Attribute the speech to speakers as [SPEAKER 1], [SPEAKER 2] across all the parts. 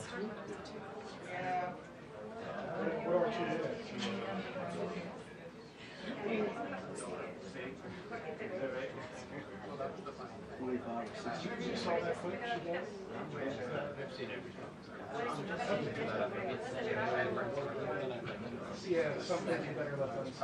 [SPEAKER 1] Where are you today? 25 or 60. You saw that footage? I've seen everything. Yeah, something you better let them see.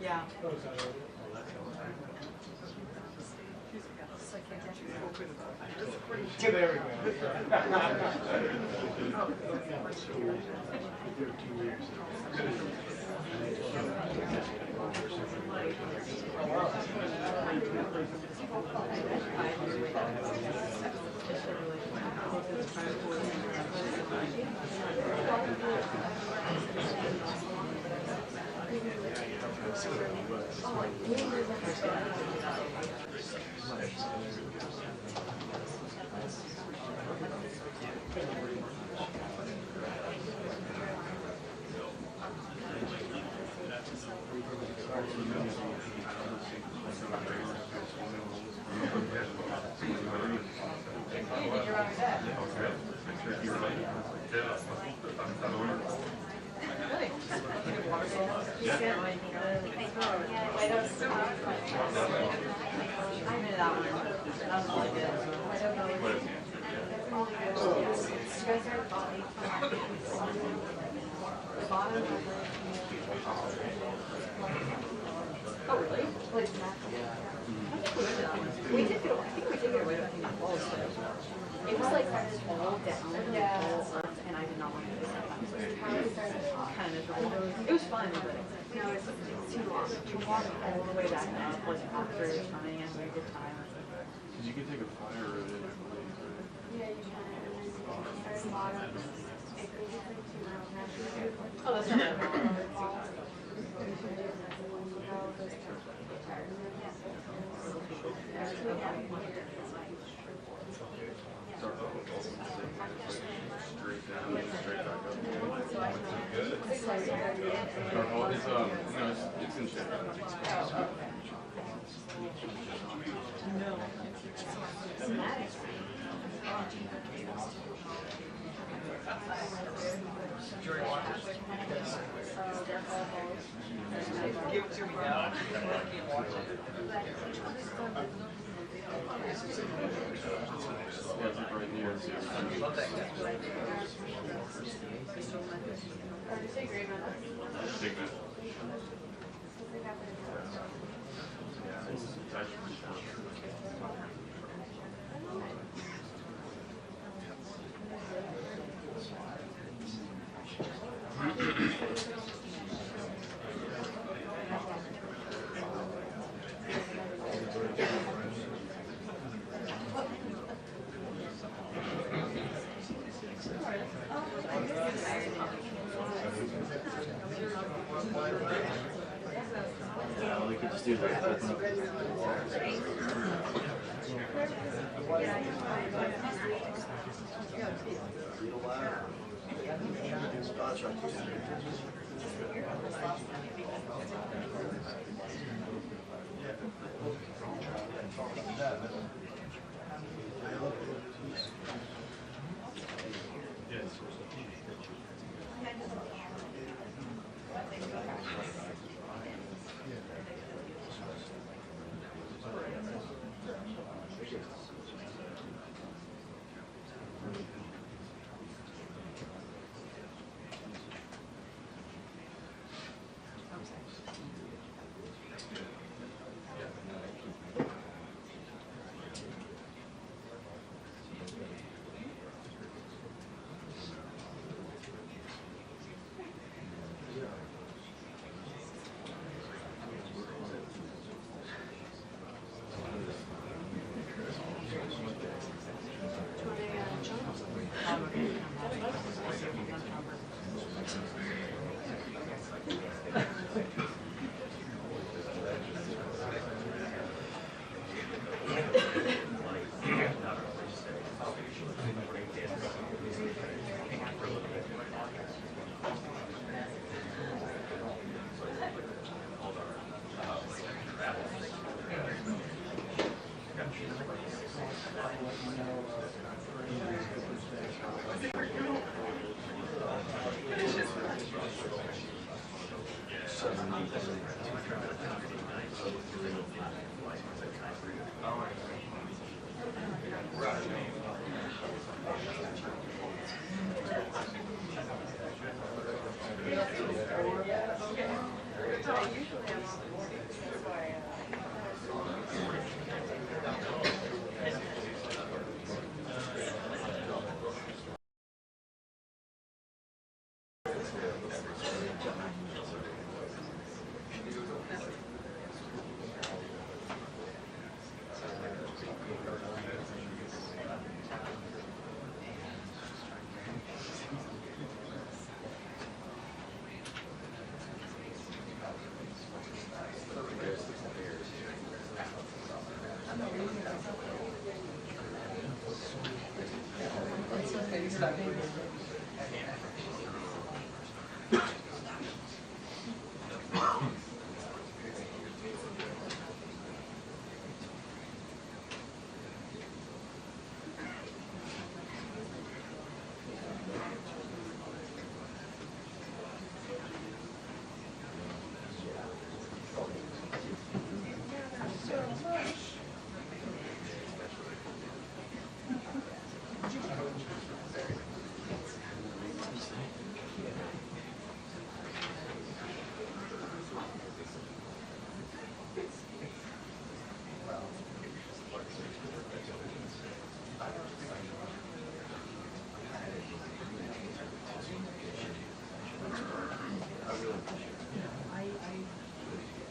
[SPEAKER 2] Yeah.
[SPEAKER 1] There we go.
[SPEAKER 2] Oh, really? Like, we did go, I think we did get rid of the walls, but it was like all down and all up, and I did not want to do that. Kind of miserable. It was fun, but no, it's too long. To walk all the way back up, like after turning in, we had a good time.
[SPEAKER 3] Because you can take a fire road in, I believe, right?
[SPEAKER 4] Yeah, you can. There's a lot of,
[SPEAKER 2] Oh, that's not
[SPEAKER 3] Straight down, straight back up. It's in shape.
[SPEAKER 2] No.
[SPEAKER 5] Give it to me now. I can't watch it.
[SPEAKER 3] Yeah, it's like right near it.
[SPEAKER 5] Love that guy.
[SPEAKER 3] Take that. Yeah, it's actually pretty short. Yeah, we could just do that.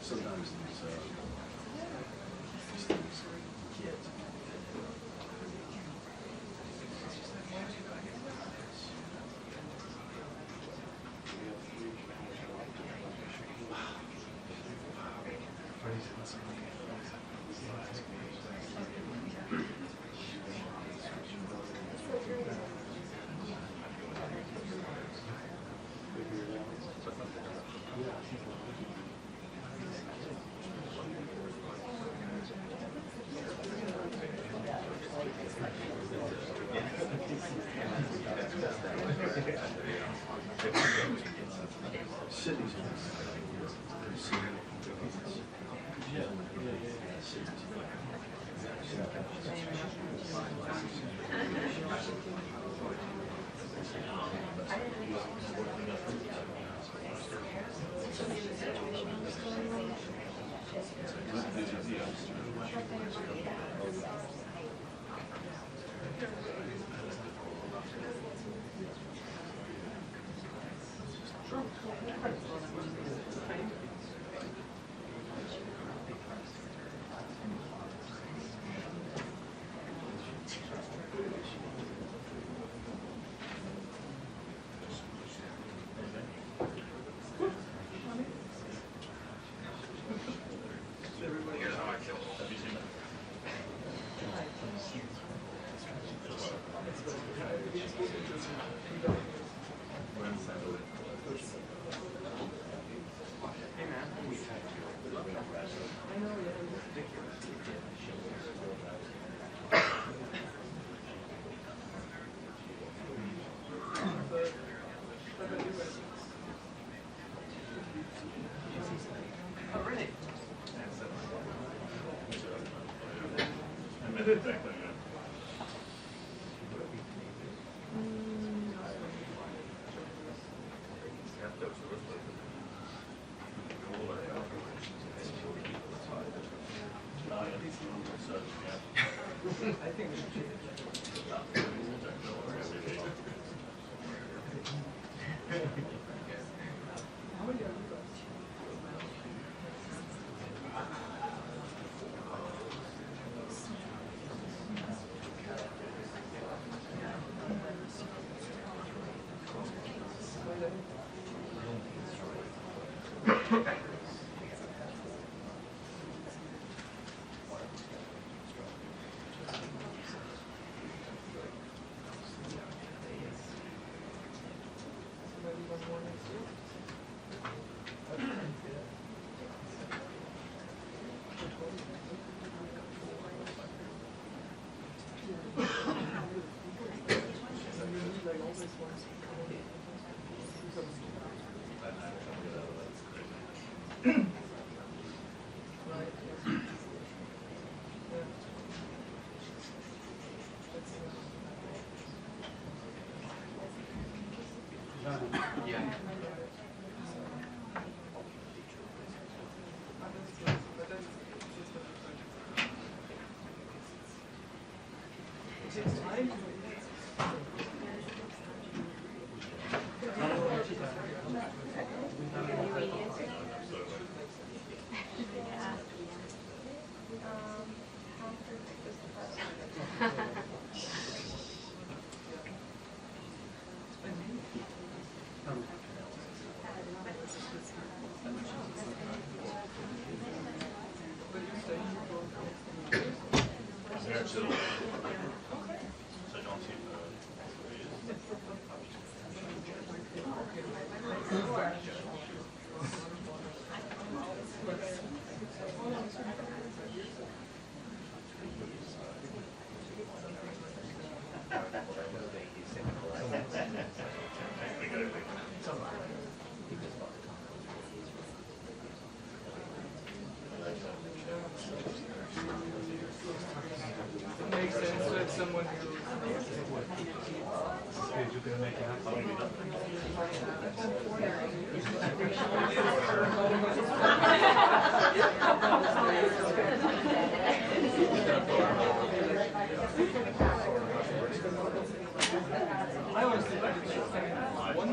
[SPEAKER 1] Sometimes these things get. Sydney's
[SPEAKER 5] Makes sense to have someone who I always think that one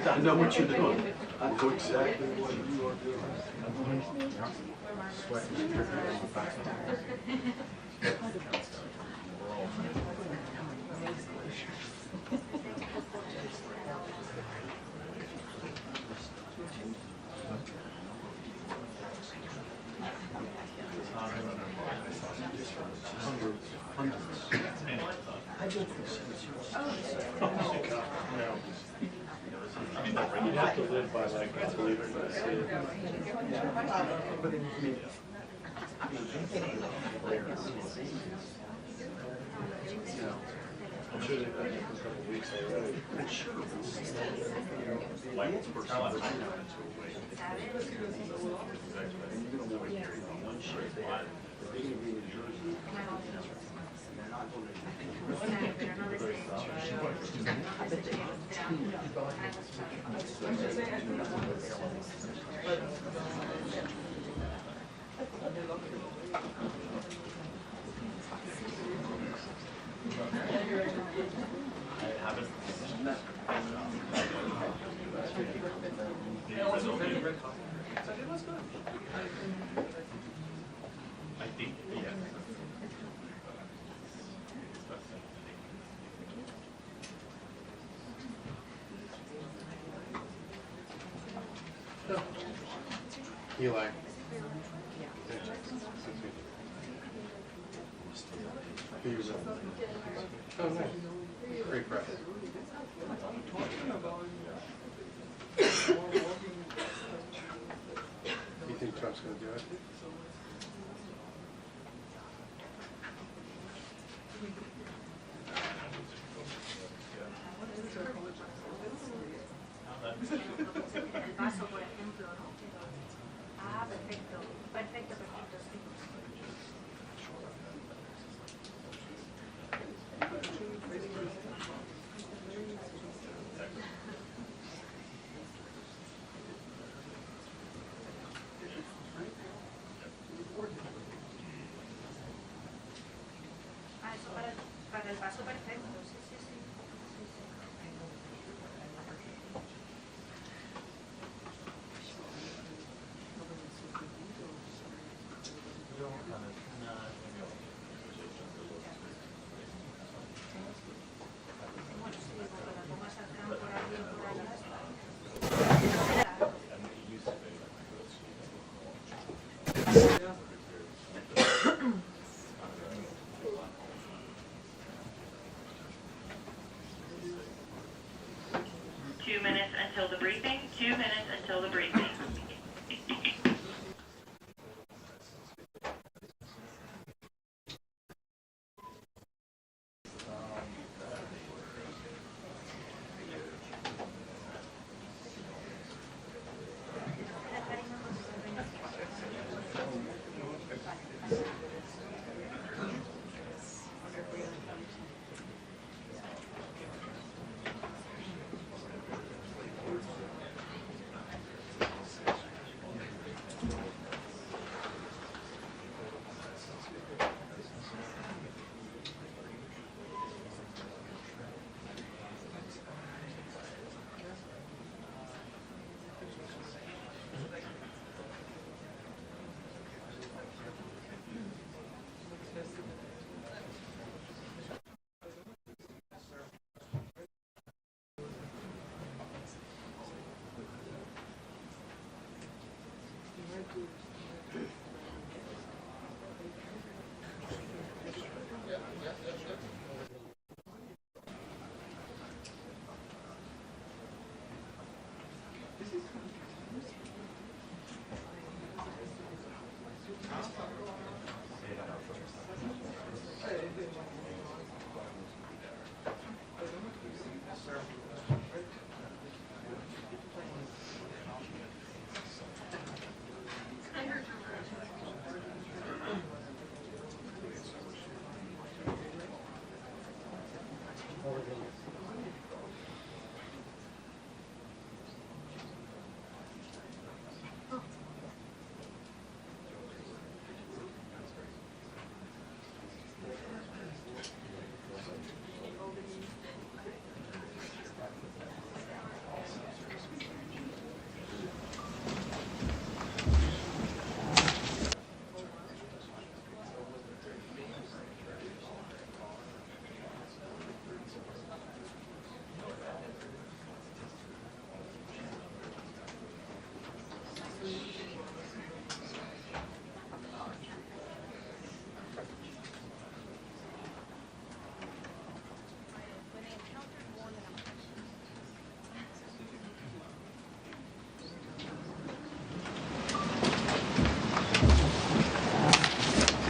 [SPEAKER 1] I know what you're doing. I know exactly what you are doing. You have to live by like believe it or see it. I'm sure they've been here for a couple of weeks already. Like, we're kind of like into a way. You're going to want to hear one shape. They're going to be in Jersey. They're not going to
[SPEAKER 6] Eli. Oh, nice. Great press. You think Trump's going to do it?
[SPEAKER 4] El vaso, por ejemplo, ¿no? Ah, perfecto. Perfecto, perfecto, sí. Ah, eso para el vaso perfecto, sí, sí, sí.
[SPEAKER 7] Until the briefing. 2 minutes until the briefing.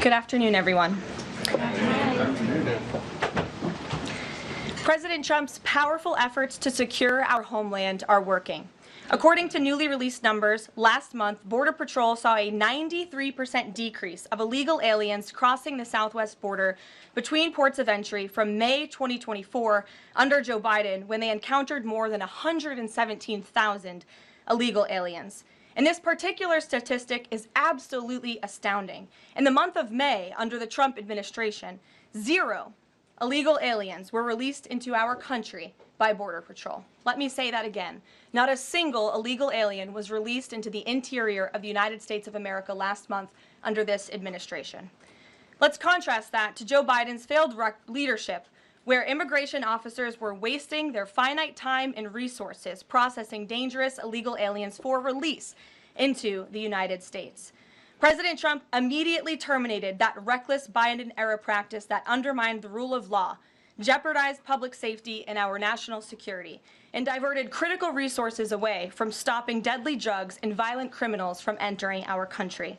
[SPEAKER 8] Good afternoon, everyone. President Trump's powerful efforts to secure our homeland are working. According to newly released numbers, last month, Border Patrol saw a 93% decrease of illegal aliens crossing the southwest border between ports of entry from May 2024 under Joe Biden, when they encountered more than 117,000 illegal aliens. And this particular statistic is absolutely astounding. In the month of May, under the Trump administration, 0 illegal aliens were released into our country by Border Patrol. Let me say that again. Not a single illegal alien was released into the interior of the United States of America last month under this administration. Let's contrast that to Joe Biden's failed leadership, where immigration officers were wasting their finite time and resources processing dangerous illegal aliens for release, into the United States. President Trump immediately terminated that reckless Biden-era practice that undermined the rule of law, jeopardized public safety and our national security, and diverted critical resources away from stopping deadly drugs and violent criminals from entering our country.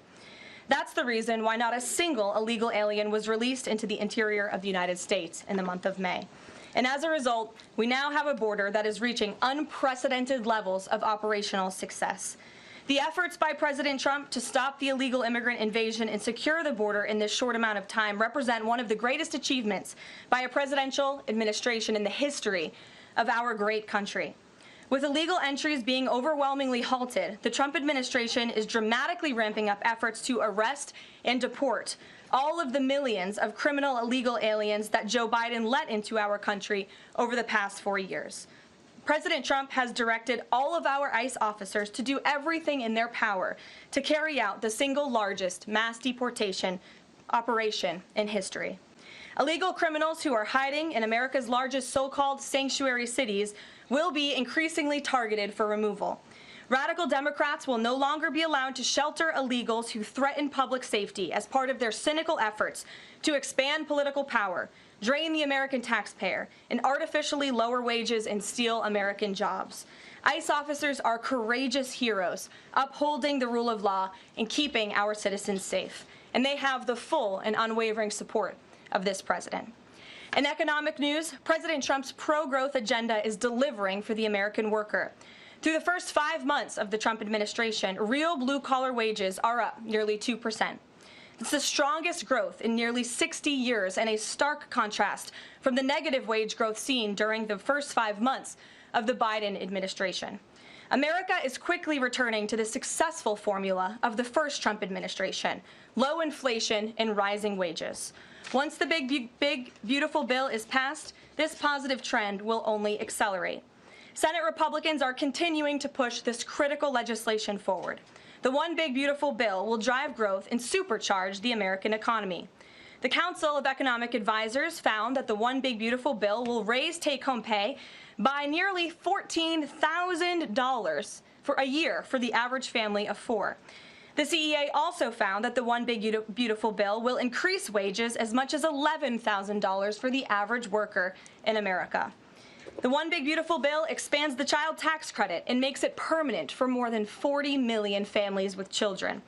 [SPEAKER 8] That's the reason why not a single illegal alien was released into the interior of the United States in the month of May. And as a result, we now have a border that is reaching unprecedented levels of operational success. The efforts by President Trump to stop the illegal immigrant invasion and secure the border in this short amount of time represent one of the greatest achievements by a presidential administration in the history of our great country. With illegal entries being overwhelmingly halted, the Trump administration is dramatically ramping up efforts to arrest and deport all of the millions of criminal illegal aliens that Joe Biden let into our country over the past 4 years. President Trump has directed all of our ICE officers to do everything in their power to carry out the single largest mass deportation operation in history. Illegal criminals who are hiding in America's largest so-called sanctuary cities will be increasingly targeted for removal. Radical Democrats will no longer be allowed to shelter illegals who threaten public safety as part of their cynical efforts to expand political power, drain the American taxpayer, and artificially lower wages and steal American jobs. ICE officers are courageous heroes, upholding the rule of law and keeping our citizens safe. And they have the full and unwavering support of this president. In economic news, President Trump's pro-growth agenda is delivering for the American worker. Through the first 5 months of the Trump administration, real blue-collar wages are up nearly 2%. It's the strongest growth in nearly 60 years and a stark contrast from the negative wage growth seen during the first 5 months of the Biden administration. America is quickly returning to the successful formula of the first Trump administration: low inflation and rising wages. Once the big, beautiful bill is passed, this positive trend will only accelerate. Senate Republicans are continuing to push this critical legislation forward. The One Big Beautiful Bill will drive growth and supercharge the American economy. The Council of Economic Advisors found that the One Big Beautiful Bill will raise take-home pay by nearly $14,000 for a year for the average family of 4. The CEA also found that the One Big Beautiful Bill will increase wages as much as $11,000 for the average worker in America. The One Big Beautiful Bill expands the child tax credit and makes it permanent for more than 40 million families with children.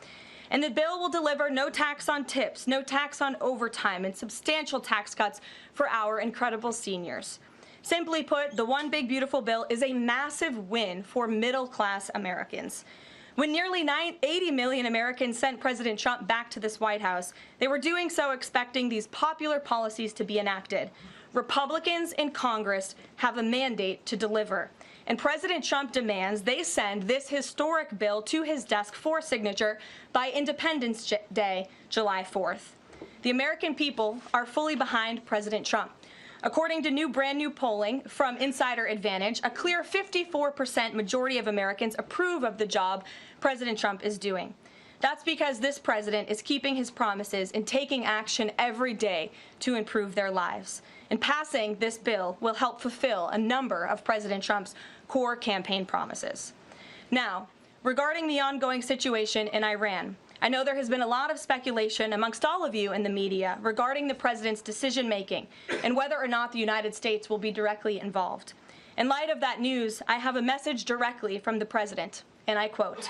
[SPEAKER 8] And the bill will deliver no tax on tips, no tax on overtime, and substantial tax cuts for our incredible seniors. Simply put, the One Big Beautiful Bill is a massive win for middle-class Americans. When nearly 80 million Americans sent President Trump back to this White House, they were doing so expecting these popular policies to be enacted. Republicans in Congress have a mandate to deliver, and President Trump demands they send this historic bill to his desk for signature by Independence Day, July 4th. The American people are fully behind President Trump. According to brand new polling from Insider Advantage, a clear 54% majority of Americans approve of the job President Trump is doing. That's because this president is keeping his promises and taking action every day to improve their lives. And passing this bill will help fulfill a number of President Trump's core campaign promises. Now, regarding the ongoing situation in Iran, I know there has been a lot of speculation amongst all of you in the media regarding the president's decision-making and whether or not the United States will be directly involved. In light of that news, I have a message directly from the president, and I quote,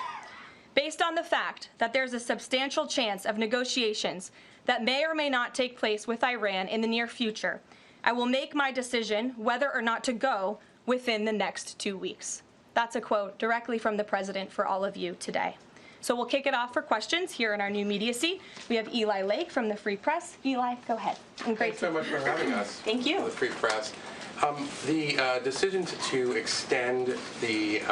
[SPEAKER 8] "Based on the fact that there's a substantial chance of negotiations that may or may not take place with Iran in the near future, I will make my decision whether or not to go within the next 2 weeks." That's a quote directly from the president for all of you today. So we'll kick it off for questions here in our new media seat. We have Eli Lake from the Free Press. Eli, go ahead. And
[SPEAKER 6] Thanks so much for having us.
[SPEAKER 8] Thank you.
[SPEAKER 6] The Free Press. The decision to extend the,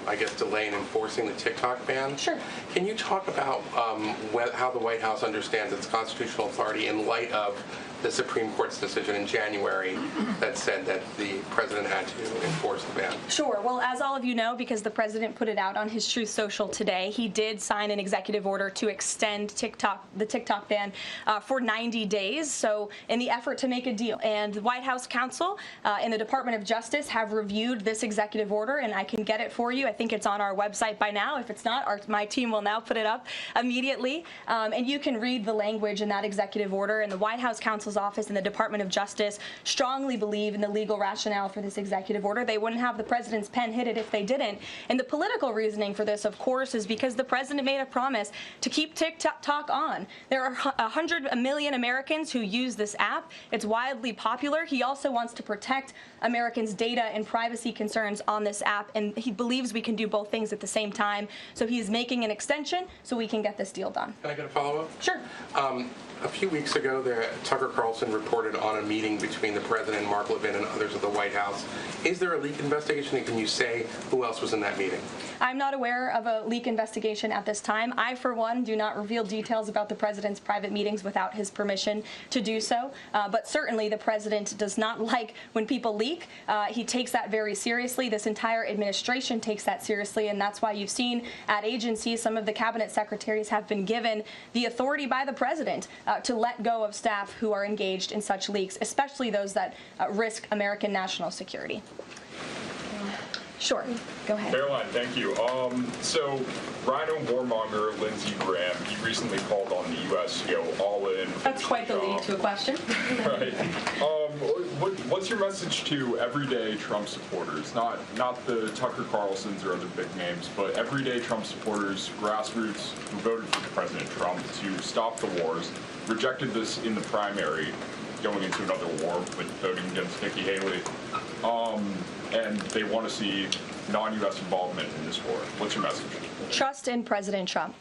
[SPEAKER 6] I guess, delay in enforcing the TikTok ban.
[SPEAKER 8] Sure.
[SPEAKER 6] Can you talk about how the White House understands its constitutional authority in light of the Supreme Court's decision in January that said that the president had to enforce the ban?
[SPEAKER 8] Sure. Well, as all of you know, because the president put it out on his Truth Social today, he did sign an executive order to extend the TikTok ban for 90 days. So in the effort to make a deal. And the White House counsel and the Department of Justice have reviewed this executive order, and I can get it for you. I think it's on our website by now. If it's not, my team will now put it up immediately. And you can read the language in that executive order. And the White House counsel's office and the Department of Justice strongly believe in the legal rationale for this executive order. They wouldn't have the president's pen hit it if they didn't. And the political reasoning for this, of course, is because the president made a promise to keep TikTok on. There are 100 million Americans who use this app. It's widely popular. He also wants to protect Americans' data and privacy concerns on this app, and he believes we can do both things at the same time. So he's making an extension so we can get this deal done.
[SPEAKER 6] Can I get a follow-up?
[SPEAKER 8] Sure.
[SPEAKER 6] A few weeks ago, Tucker Carlson reported on a meeting between the president, Mark Levin, and others at the White House. Is there a leak investigation, and can you say who else was in that meeting?
[SPEAKER 8] I'm not aware of a leak investigation at this time. I, for one, do not reveal details about the president's private meetings without his permission to do so. But certainly the president does not like when people leak. He takes that very seriously. This entire administration takes that seriously, and that's why you've seen at agencies some of the cabinet secretaries have been given the authority by the president to let go of staff who are engaged in such leaks, especially those that risk American national security. Sure. Go ahead.
[SPEAKER 9] Karoline, thank you. So, Rhino warmonger Lindsey Graham, he recently called on the U.S. to go all in.
[SPEAKER 8] That's quite the lead to a question.
[SPEAKER 9] Right. What's your message to everyday Trump supporters? Not the Tucker Carlsons or other big names, but everyday Trump supporters, grassroots who voted for President Trump to stop the wars, rejected this in the primary, going into another war with voting against Nikki Haley. And they want to see non-U.S. involvement in this war. What's your message?
[SPEAKER 8] Trust in President Trump.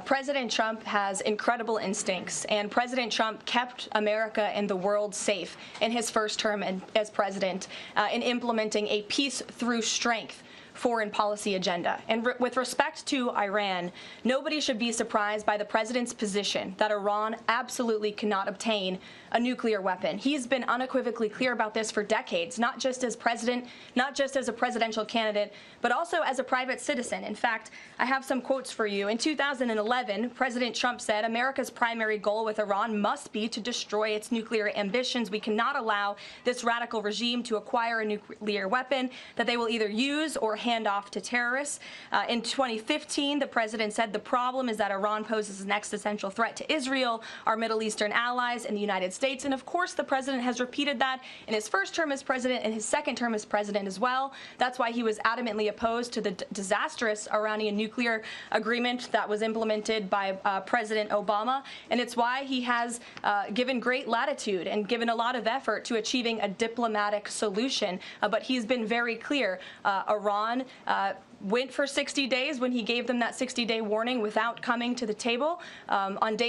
[SPEAKER 8] President Trump has incredible instincts, and President Trump kept America and the world safe in his first term as president in implementing a peace through strength foreign policy agenda. And with respect to Iran, nobody should be surprised by the president's position that Iran absolutely cannot obtain a nuclear weapon. He's been unequivocally clear about this for decades, not just as president, not just as a presidential candidate, but also as a private citizen. In fact, I have some quotes for you. In 2011, President Trump said, "America's primary goal with Iran must be to destroy its nuclear ambitions. We cannot allow this radical regime to acquire a nuclear weapon that they will either use or hand off to terrorists." In 2015, the president said the problem is that Iran poses an existential threat to Israel, our Middle Eastern allies, and the United States. And of course, the president has repeated that in his first term as president and his second term as president as well. That's why he was adamantly opposed to the disastrous Iranian nuclear agreement that was implemented by President Obama. And it's why he has given great latitude and given a lot of effort to achieving a diplomatic solution. But he's been very clear. Iran went for 60 days when he gave them that 60-day warning without coming to the table. On day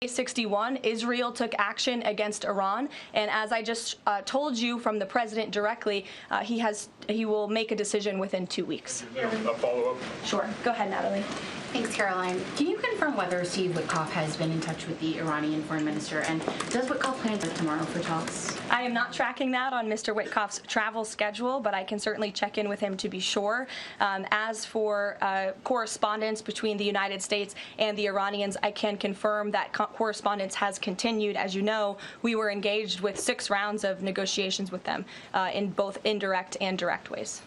[SPEAKER 8] 61, Israel took action against Iran, and as I just told you from the president directly, he will make a decision within 2 weeks.
[SPEAKER 9] A follow-up?
[SPEAKER 8] Sure. Go ahead, Natalie.
[SPEAKER 10] Thanks, Karoline. Can you confirm whether Steve Witkoff has been in touch with the Iranian foreign minister, and does Witkoff plan to tomorrow for talks?
[SPEAKER 8] I am not tracking that on Mr. Witkoff's travel schedule, but I can certainly check in with him to be sure. As for correspondence between the United States and the Iranians, I can confirm that correspondence has continued. As you know, we were engaged with 6 rounds of negotiations with them in both indirect and direct ways.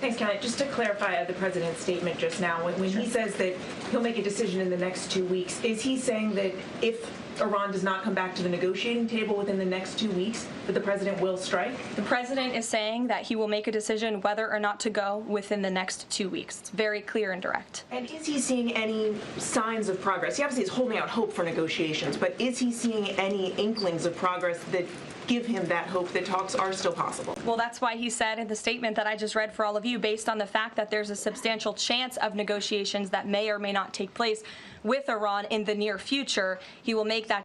[SPEAKER 11] Thanks, Kelly. Just to clarify the president's statement just now, when he says that he'll make a decision in the next 2 weeks, is he saying that if Iran does not come back to the negotiating table within the next 2 weeks, that the president will strike?
[SPEAKER 8] The president is saying that he will make a decision whether or not to go within the next 2 weeks. It's very clear and direct.
[SPEAKER 11] And is he seeing any signs of progress? He obviously is holding out hope for negotiations, but is he seeing any inklings of progress that give him that hope that talks are still possible?
[SPEAKER 8] Well, that's why he said in the statement that I just read for all of you, based on the fact that there's a substantial chance of negotiations that may or may not take place with Iran in the near future, he will make that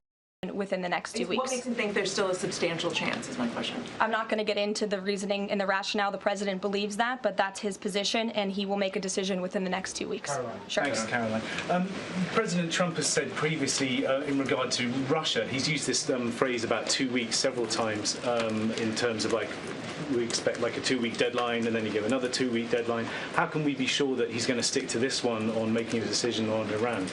[SPEAKER 8] within the next 2 weeks.
[SPEAKER 11] What makes him think there's still a substantial chance is my question.
[SPEAKER 8] I'm not going to get into the reasoning and the rationale the president believes that, but that's his position, and he will make a decision within the next 2 weeks.
[SPEAKER 12] Karoline.
[SPEAKER 8] Sure.
[SPEAKER 12] Thanks, Karoline. President Trump has said previously in regard to Russia, he's used this phrase about 2 weeks several times in terms of like, we expect like a 2-week deadline and then you give another 2-week deadline. How can we be sure that he's going to stick to this one on making a decision on Iran?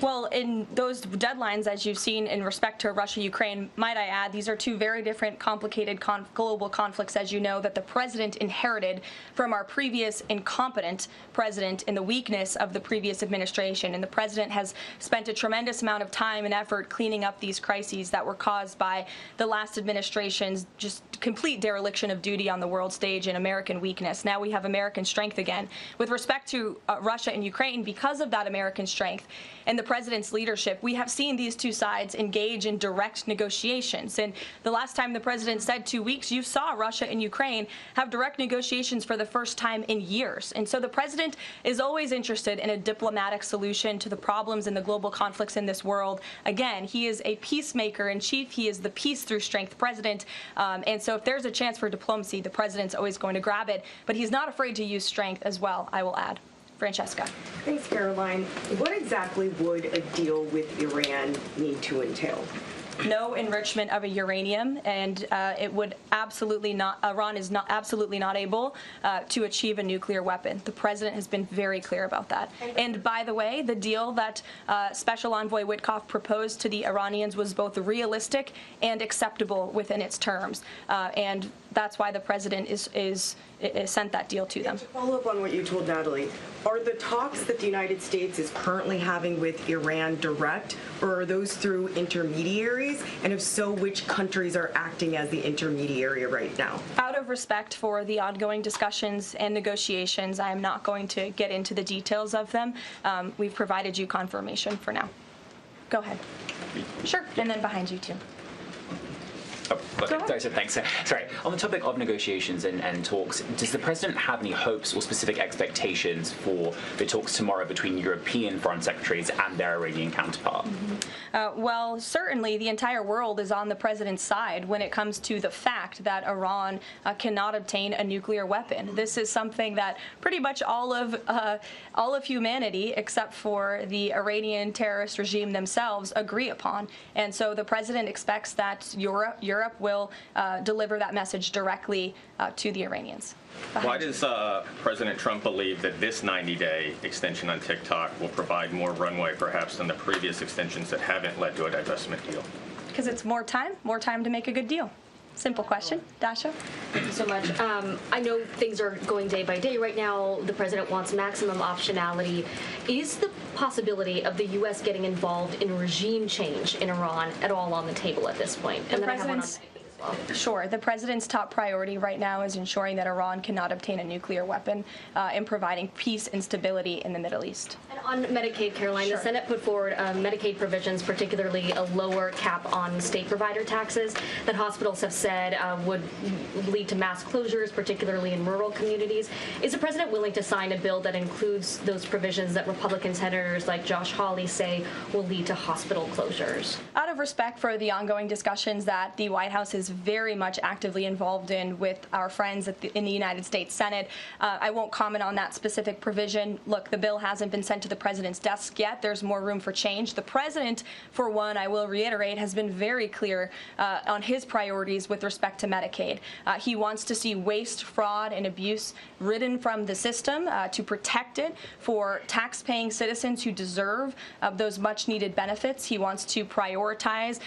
[SPEAKER 8] Well, in those deadlines, as you've seen in respect to Russia, Ukraine, might I add, these are two very different, complicated global conflicts, as you know, that the president inherited from our previous incompetent president in the weakness of the previous administration. And the president has spent a tremendous amount of time and effort cleaning up these crises that were caused by the last administration's just complete dereliction of duty on the world stage and American weakness. Now we have American strength again. With respect to Russia and Ukraine, because of that American strength and the president's leadership, we have seen these two sides engage in direct negotiations. And the last time the president said 2 weeks, you saw Russia and Ukraine have direct negotiations for the first time in years. And so the president is always interested in a diplomatic solution to the problems and the global conflicts in this world. Again, he is a peacemaker in chief. He is the peace through strength president. And so if there's a chance for diplomacy, the president's always going to grab it. But he's not afraid to use strength as well, I will add. Francesca.
[SPEAKER 13] Thanks, Caroline. What exactly would a deal with Iran need to entail?
[SPEAKER 8] No enrichment of a uranium, and it would absolutely not. Iran is not absolutely not able to achieve a nuclear weapon. The president has been very clear about that. And by the way, the deal that Special Envoy Witkoff proposed to the Iranians was both realistic and acceptable within its terms, and that's why the president is sent that deal to them.
[SPEAKER 13] To follow up on what you told Natalie, are the talks that the United States is currently having with Iran direct, or are those through intermediaries? And if so, which countries are acting as the intermediary right now?
[SPEAKER 8] Out of respect for the ongoing discussions and negotiations, I am not going to get into the details of them. We've provided you confirmation for now. Go ahead. Sure, and then behind you too.
[SPEAKER 14] Thanks. Sorry. On the topic of negotiations and talks, does the president have any hopes or specific expectations for the talks tomorrow between European foreign secretaries and their Iranian counterpart?
[SPEAKER 8] Well, certainly the entire world is on the president's side when it comes to the fact that Iran cannot obtain a nuclear weapon. This is something that pretty much all of humanity, except for the Iranian terrorist regime themselves, agree upon. And so the president expects that Europe will deliver that message directly to the Iranians.
[SPEAKER 15] Why does President Trump believe that this 90-day extension on TikTok will provide more runway, perhaps, than the previous extensions that haven't led to a divestment deal?
[SPEAKER 8] Because it's more time to make a good deal. Simple question. Dasha?
[SPEAKER 16] Thank you so much. I know things are going day by day right now. The president wants maximum optionality. Is the possibility of the U.S. getting involved in regime change in Iran at all on the table at this point? And then I have one on
[SPEAKER 8] Sure. The president's top priority right now is ensuring that Iran cannot obtain a nuclear weapon and providing peace and stability in the Middle East.
[SPEAKER 16] And on Medicaid, Caroline, the Senate put forward Medicaid provisions, particularly a lower cap on state provider taxes that hospitals have said would lead to mass closures, particularly in rural communities. Is the president willing to sign a bill that includes those provisions that Republican senators like Josh Hawley say will lead to hospital closures?
[SPEAKER 8] Out of respect for the ongoing discussions that the White House is very much actively involved in with our friends in the United States Senate, I won't comment on that specific provision. Look, the bill hasn't been sent to the president's desk yet. There's more room for change. The president, for one, I will reiterate, has been very clear on his priorities with respect to Medicaid. He wants to see waste, fraud, and abuse ridden from the system to protect it for tax-paying citizens who deserve those much-needed benefits. He wants to prioritize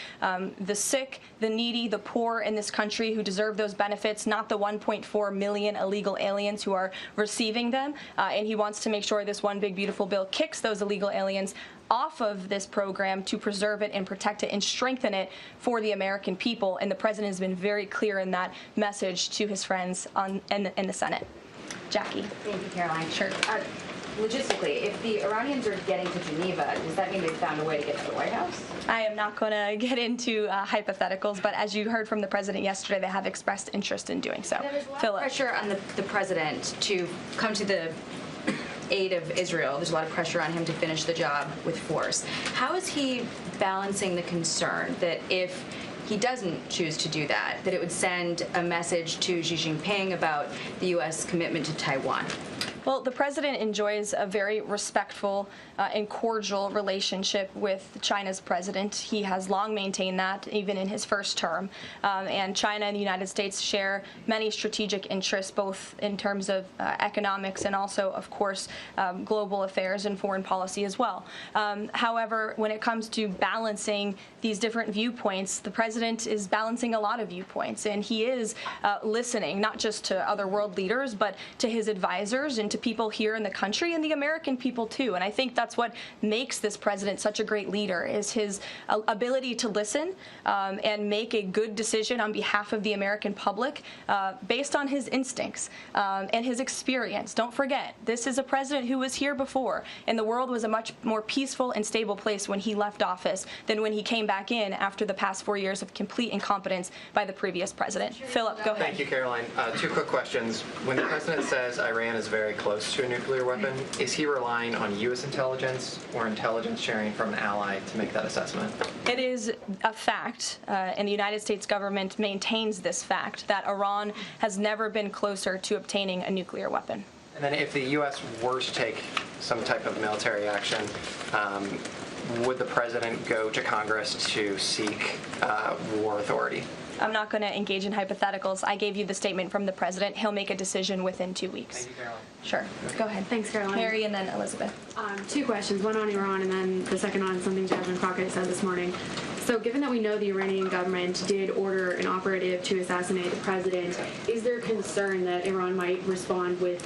[SPEAKER 8] the sick, the needy, the poor in this country who deserve those benefits, not the 1.4 million illegal aliens who are receiving them. And he wants to make sure this one big beautiful bill kicks those illegal aliens off of this program to preserve it and protect it and strengthen it for the American people. And the president has been very clear in that message to his friends in the Senate. Jackie.
[SPEAKER 17] Thank you, Caroline.
[SPEAKER 8] Sure.
[SPEAKER 17] Logistically, if the Iranians are getting to Geneva, does that mean they've found a way to get to the White House?
[SPEAKER 8] I am not going to get into hypotheticals, but as you heard from the president yesterday, they have expressed interest in doing so.
[SPEAKER 17] There's a lot of pressure on the president to come to the aid of Israel. There's a lot of pressure on him to finish the job with force. How is he balancing the concern that if he doesn't choose to do that, that it would send a message to Xi Jinping about the U.S. commitment to Taiwan?
[SPEAKER 8] Well, the president enjoys a very respectful and cordial relationship with China's president. He has long maintained that, even in his first term. And China and the United States share many strategic interests, both in terms of economics and also, of course, global affairs and foreign policy as well. However, when it comes to balancing these different viewpoints, the president is balancing a lot of viewpoints, and he is listening not just to other world leaders, but to his advisors and to people here in the country and the American people too. And I think that's what makes this president such a great leader, is his ability to listen and make a good decision on behalf of the American public based on his instincts and his experience. Don't forget, this is a president who was here before, and the world was a much more peaceful and stable place when he left office than when he came back in after the past 4 years of complete incompetence by the previous president. Philip, go ahead.
[SPEAKER 18] Thank you, Caroline. Two quick questions. When the president says Iran is very close to a nuclear weapon, is he relying on U.S. intelligence or intelligence sharing from an ally to make that assessment?
[SPEAKER 8] It is a fact, and the United States government maintains this fact, that Iran has never been closer to obtaining a nuclear weapon.
[SPEAKER 18] And then if the U.S. were to take some type of military action, would the president go to Congress to seek war authority?
[SPEAKER 8] I'm not going to engage in hypotheticals. I gave you the statement from the president. He'll make a decision within 2 weeks.
[SPEAKER 18] Thank you, Caroline.
[SPEAKER 8] Sure. Go ahead.
[SPEAKER 19] Thanks, Caroline.
[SPEAKER 8] Mary and then Elizabeth.
[SPEAKER 19] Two questions, one on Iran and then the second on something Jasmine Crockett said this morning. So given that we know the Iranian government did order an operative to assassinate the president, is there concern that Iran might respond with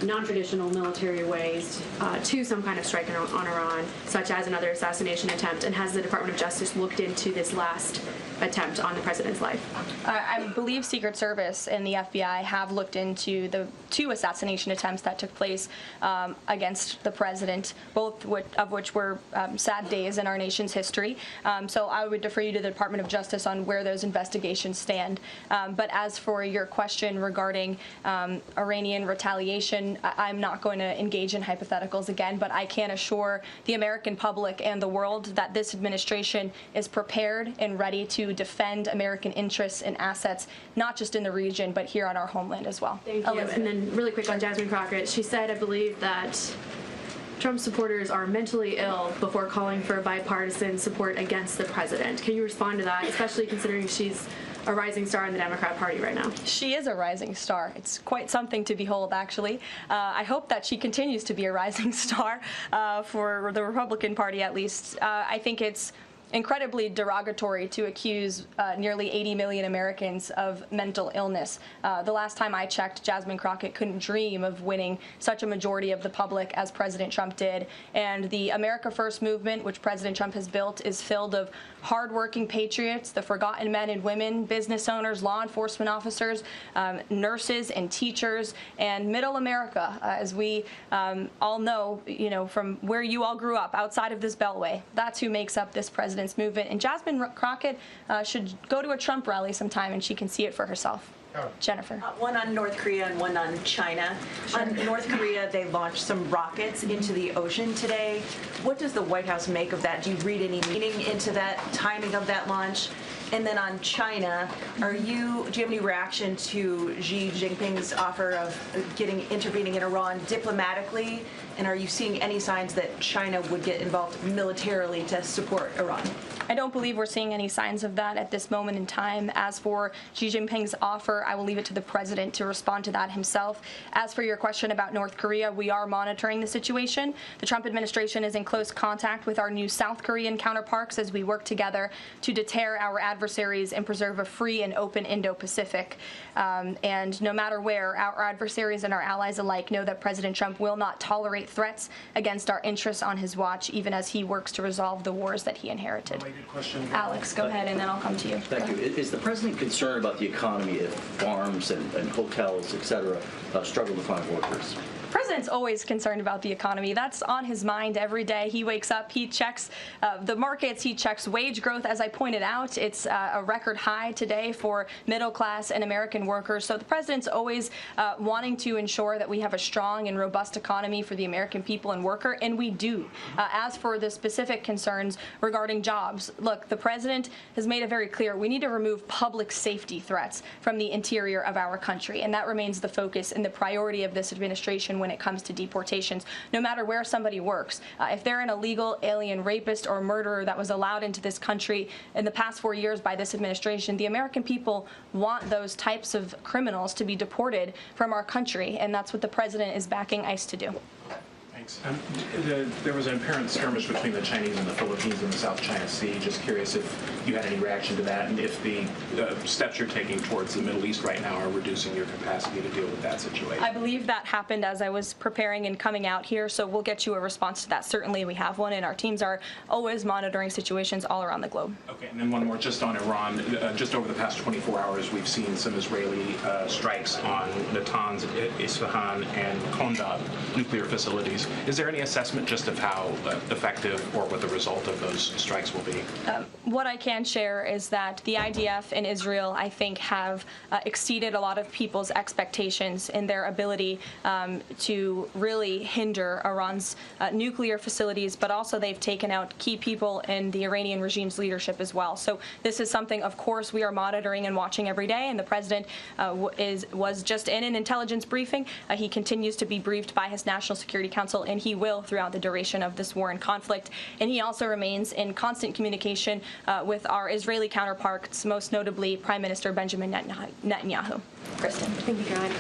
[SPEAKER 19] non-traditional military ways to some kind of strike on Iran, such as another assassination attempt? And has the Department of Justice looked into this last attempt on the president's life?
[SPEAKER 8] I believe Secret Service and the FBI have looked into the 2 assassination attempts that took place against the president, both of which were sad days in our nation's history. So I would defer you to the Department of Justice on where those investigations stand. But as for your question regarding Iranian retaliation, I'm not going to engage in hypotheticals again, but I can assure the American public and the world that this administration is prepared and ready to defend American interests and assets, not just in the region, but here on our homeland as well.
[SPEAKER 19] Thank you.
[SPEAKER 8] Elizabeth.
[SPEAKER 19] And then really quick on Jasmine Crockett, she said, I believe, that Trump supporters are mentally ill before calling for bipartisan support against the president. Can you respond to that, especially considering she's a rising star in the Democrat Party right now?
[SPEAKER 8] She is a rising star. It's quite something to behold, actually. I hope that she continues to be a rising star for the Republican Party, at least. I think it's incredibly derogatory to accuse nearly 80 million Americans of mental illness. The last time I checked, Jasmine Crockett couldn't dream of winning such a majority of the public as President Trump did. And the America First movement, which President Trump has built, is filled of hardworking patriots, the forgotten men and women, business owners, law enforcement officers, nurses and teachers, and middle America, as we all know, from where you all grew up, outside of this beltway. That's who makes up this president's movement. And Jasmine Crockett should go to a Trump rally sometime and she can see it for herself. Jennifer.
[SPEAKER 20] One on North Korea and one on China. Sure. On North Korea, they launched some rockets into the ocean today. What does the White House make of that? Do you read any meaning into that timing of that launch? And then on China, do you have any reaction to Xi Jinping's offer of intervening in Iran diplomatically? And are you seeing any signs that China would get involved militarily to support Iran?
[SPEAKER 8] I don't believe we're seeing any signs of that at this moment in time. As for Xi Jinping's offer, I will leave it to the president to respond to that himself. As for your question about North Korea, we are monitoring the situation. The Trump administration is in close contact with our new South Korean counterparts as we work together to deter our adversaries and preserve a free and open Indo-Pacific. And no matter where, our adversaries and our allies alike know that President Trump will not tolerate threats against our interests on his watch, even as he works to resolve the wars that he inherited.
[SPEAKER 1] Question.
[SPEAKER 8] Alex, go ahead, and then I'll come to you.
[SPEAKER 1] Thank you. Is the president concerned about the economy if farms and hotels, et cetera, struggle to find workers?
[SPEAKER 8] The president's always concerned about the economy. That's on his mind every day. He wakes up, he checks the markets, he checks wage growth. As I pointed out, it's a record high today for middle class and American workers. So the president's always wanting to ensure that we have a strong and robust economy for the American people and worker, and we do. As for the specific concerns regarding jobs, look, the president has made it very clear we need to remove public safety threats from the interior of our country, and that remains the focus and the priority of this administration when it comes to deportations, no matter where somebody works. If they're an illegal alien rapist or murderer that was allowed into this country in the past 4 years by this administration, the American people want those types of criminals to be deported from our country, and that's what the president is backing ICE to do.
[SPEAKER 21] Thanks. There was an apparent skirmish between the Chinese and the Philippines in the South China Sea. Just curious if you had any reaction to that, and if the steps you're taking towards the Middle East right now are reducing your capacity to deal with that situation.
[SPEAKER 8] I believe that happened as I was preparing and coming out here, so we'll get you a response to that. Certainly we have one, and our teams are always monitoring situations all around the globe.
[SPEAKER 21] Okay, and then one more just on Iran. Just over the past 24 hours, we've seen some Israeli strikes on Natanz, Isfahan, and Kondab nuclear facilities. Is there any assessment just of how effective or what the result of those strikes will be?
[SPEAKER 8] What I can share is that the IDF and Israel, I think, have exceeded a lot of people's expectations in their ability to really hinder Iran's nuclear facilities, but also they've taken out key people in the Iranian regime's leadership as well. So this is something, of course, we are monitoring and watching every day, and the president was just in an intelligence briefing. He continues to be briefed by his National Security Council, and he will throughout the duration of this war and conflict. And he also remains in constant communication with our Israeli counterparts, most notably Prime Minister Benjamin Netanyahu. Kristen.
[SPEAKER 22] Thank you, Caroline.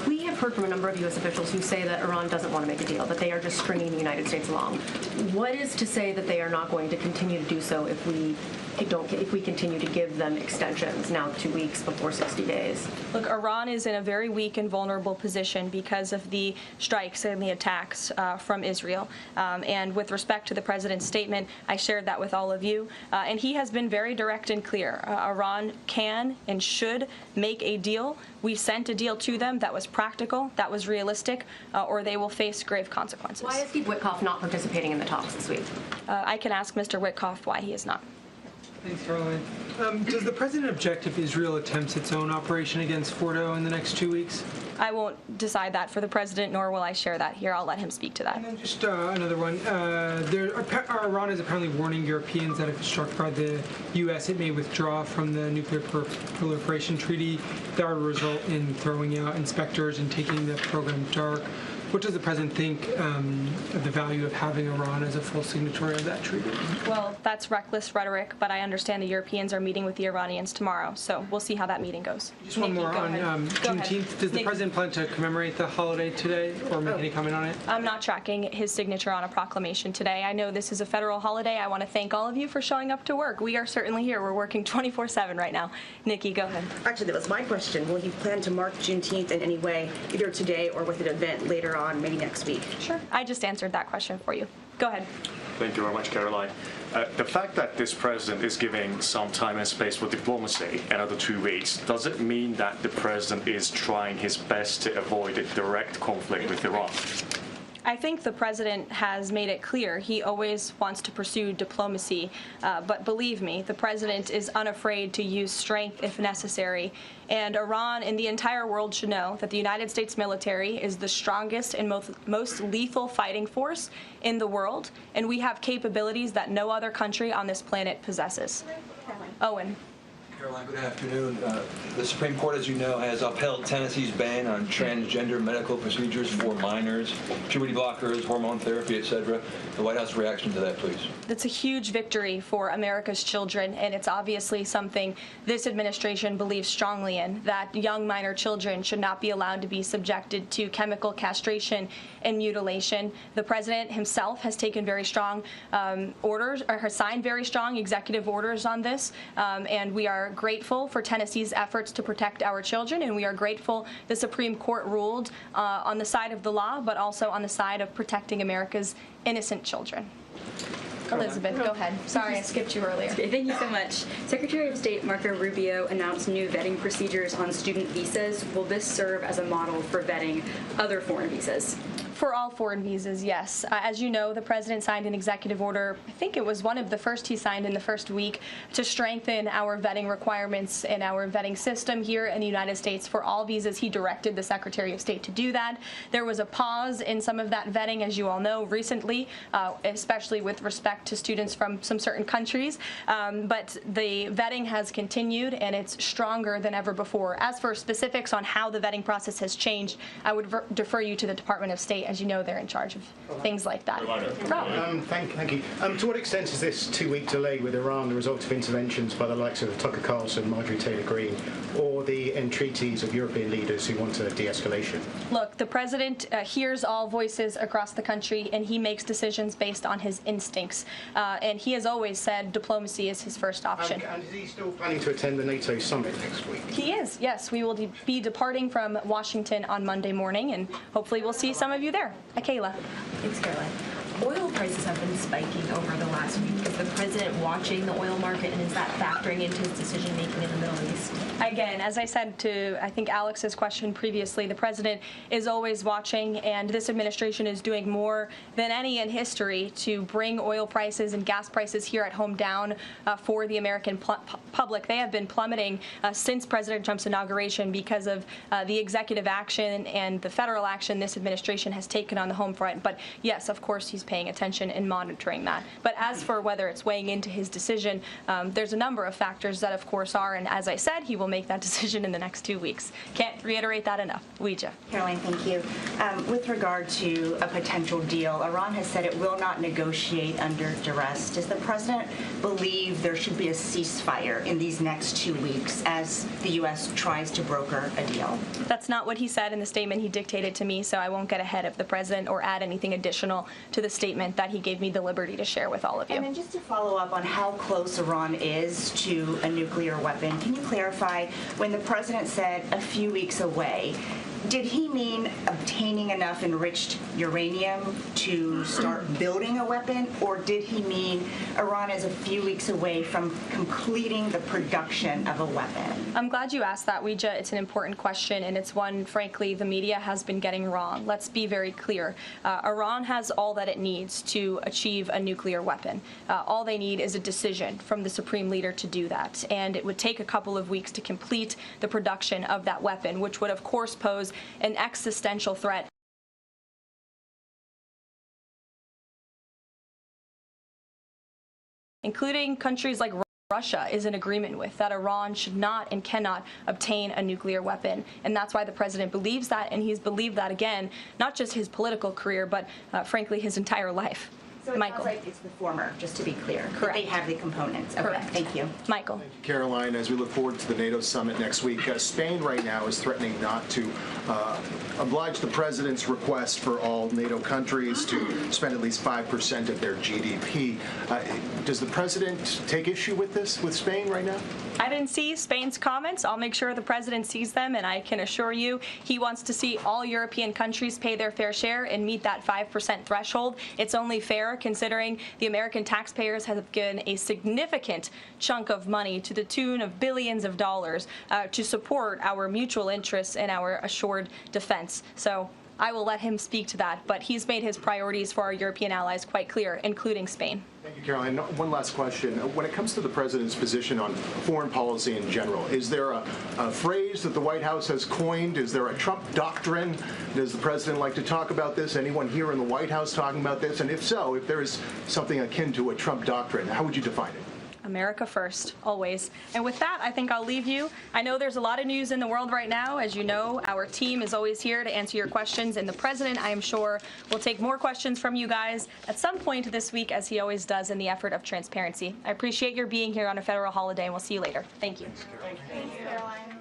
[SPEAKER 22] We have heard from a number of U.S. officials who say that Iran doesn't want to make a deal, that they are just stringing the United States along. What is to say that they are not going to continue to do so if we continue to give them extensions, now 2 weeks before 60 days?
[SPEAKER 8] Look, Iran is in a very weak and vulnerable position because of the strikes and the attacks from Israel. And with respect to the president's statement, I shared that with all of you. And he has been very direct and clear. Iran can and should make a deal. We sent a deal to them that was practical, that was realistic, or they will face grave consequences.
[SPEAKER 22] Why is Steve Witkoff not participating in the talks this week?
[SPEAKER 8] I can ask Mr. Witkoff why he is not.
[SPEAKER 5] Thanks, Caroline. Does the president object if Israel attempts its own operation against Fordo in the next 2 weeks?
[SPEAKER 8] I won't decide that for the president, nor will I share that here. I'll let him speak to that.
[SPEAKER 5] And then just another one. Iran is apparently warning Europeans that if struck by the U.S., it may withdraw from the nuclear proliferation treaty. That would result in throwing out inspectors and taking the program dark. What does the president think of the value of having Iran as a full signatory of that treaty?
[SPEAKER 8] Well, that's reckless rhetoric, but I understand the Europeans are meeting with the Iranians tomorrow, so we'll see how that meeting goes.
[SPEAKER 5] Just one more on Juneteenth. Does the president plan to commemorate the holiday today or make any comment on it?
[SPEAKER 8] I'm not tracking his signature on a proclamation today. I know this is a federal holiday. I want to thank all of you for showing up to work. We are certainly here. We're working 24/7 right now. Nikki, go ahead.
[SPEAKER 23] Actually, that was my question. Will you plan to mark Juneteenth in any way, either today or with an event later on, maybe next week?
[SPEAKER 8] Sure. I just answered that question for you. Go ahead.
[SPEAKER 24] Thank you very much, Caroline. The fact that this president is giving some time and space for diplomacy, another 2 weeks, does it mean that the president is trying his best to avoid a direct conflict with Iran?
[SPEAKER 8] I think the president has made it clear he always wants to pursue diplomacy, but believe me, the president is unafraid to use strength if necessary. And Iran and the entire world should know that the United States military is the strongest and most lethal fighting force in the world, and we have capabilities that no other country on this planet possesses. Owen.
[SPEAKER 25] Caroline, good afternoon. The Supreme Court, as you know, has upheld Tennessee's ban on transgender medical procedures for minors, puberty blockers, hormone therapy, etc. The White House reaction to that, please.
[SPEAKER 8] It's a huge victory for America's children, and it's obviously something this administration believes strongly in, that young minor children should not be allowed to be subjected to chemical castration and mutilation. The president himself has taken very strong orders, or has signed very strong executive orders on this, and we are grateful for Tennessee's efforts to protect our children, and we are grateful the Supreme Court ruled on the side of the law, but also on the side of protecting America's innocent children. Elizabeth, go ahead. Sorry, I skipped you earlier.
[SPEAKER 26] Thank you so much. Secretary of State Marco Rubio announced new vetting procedures on student visas. Will this serve as a model for vetting other foreign visas?
[SPEAKER 8] For all foreign visas, yes. As you know, the president signed an executive order, I think it was one of the first he signed in the first week, to strengthen our vetting requirements and our vetting system here in the United States for all visas. He directed the Secretary of State to do that. There was a pause in some of that vetting, as you all know, recently, especially with respect to students from some certain countries. But the vetting has continued, and it's stronger than ever before. As for specifics on how the vetting process has changed, I would defer you to the Department of State. As you know, they're in charge of things like that.
[SPEAKER 2] Thank you. To what extent is this 2-week delay with Iran the result of interventions by the likes of Tucker Carlson, Marjorie Taylor Greene, or the entreaties of European leaders who want a de-escalation?
[SPEAKER 8] Look, the president hears all voices across the country, and he makes decisions based on his instincts. And he has always said diplomacy is his first option.
[SPEAKER 2] And is he still planning to attend the NATO summit next week?
[SPEAKER 8] He is, yes. We will be departing from Washington on Monday morning, and hopefully we'll see some of you there. Kayla.
[SPEAKER 3] Thanks, Caroline. Oil prices have been spiking over the last week. Is the president watching the oil market, and is that factoring into his decision-making in the Middle East?
[SPEAKER 8] Again, as I said to, I think, Alex's question previously, the president is always watching, and this administration is doing more than any in history to bring oil prices and gas prices here at home down for the American public. They have been plummeting since President Trump's inauguration because of the executive action and the federal action this administration has taken on the home front. But yes, of course, he's paying attention and monitoring that. But as for whether it's weighing into his decision, there's a number of factors that, of course, are, and as I said, he will make that decision in the next 2 weeks. Can't reiterate that enough. Ouija.
[SPEAKER 4] Caroline, thank you. With regard to a potential deal, Iran has said it will not negotiate under duress. Does the president believe there should be a ceasefire in these next 2 weeks as the U.S. tries to broker a deal?
[SPEAKER 8] That's not what he said in the statement he dictated to me, so I won't get ahead of the president or add anything additional to the statement that he gave me the liberty to share with all of you.
[SPEAKER 4] And then just to follow up on how close Iran is to a nuclear weapon, can you clarify, when the president said a few weeks away, did he mean obtaining enough enriched uranium to start building a weapon, or did he mean Iran is a few weeks away from completing the production of a weapon?
[SPEAKER 8] I'm glad you asked that, Ouija. It's an important question, and it's one, frankly, the media has been getting wrong. Let's be very clear. Iran has all that it needs to achieve a nuclear weapon. All they need is a decision from the supreme leader to do that, and it would take a couple of weeks to complete the production of that weapon, which would, of course, pose an existential threat. Including countries like Russia is in agreement with, that Iran should not and cannot obtain a nuclear weapon. And that's why the president believes that, and he's believed that, again, not just his political career, but frankly, his entire life.
[SPEAKER 4] So it sounds like it's the former, just to be clear.
[SPEAKER 8] Correct.
[SPEAKER 4] They have the components. Okay,
[SPEAKER 8] Correct.
[SPEAKER 4] thank you.
[SPEAKER 8] Michael.
[SPEAKER 6] Caroline, as we look forward to the NATO summit next week, Spain right now is threatening not to oblige the president's request for all NATO countries to spend at least 5% of their GDP. Does the president take issue with this, with Spain right now?
[SPEAKER 8] I didn't see Spain's comments. I'll make sure the president sees them, and I can assure you he wants to see all European countries pay their fair share and meet that 5% threshold. It's only fair considering the American taxpayers have given a significant chunk of money to the tune of billions of dollars to support our mutual interests and our assured defense. So I will let him speak to that, but he's made his priorities for our European allies quite clear, including Spain.
[SPEAKER 6] Thank you, Caroline. One last question. When it comes to the president's position on foreign policy in general, is there a phrase that the White House has coined? Is there a Trump doctrine? Does the president like to talk about this? Anyone here in the White House talking about this? And if so, if there is something akin to a Trump doctrine, how would you define it?
[SPEAKER 8] America first, always. And with that, I think I'll leave you. I know there's a lot of news in the world right now. As you know, our team is always here to answer your questions, and the president, I am sure, will take more questions from you guys at some point this week, as he always does in the effort of transparency. I appreciate your being here on a federal holiday, and we'll see you later. Thank you.
[SPEAKER 4] Thanks, Caroline.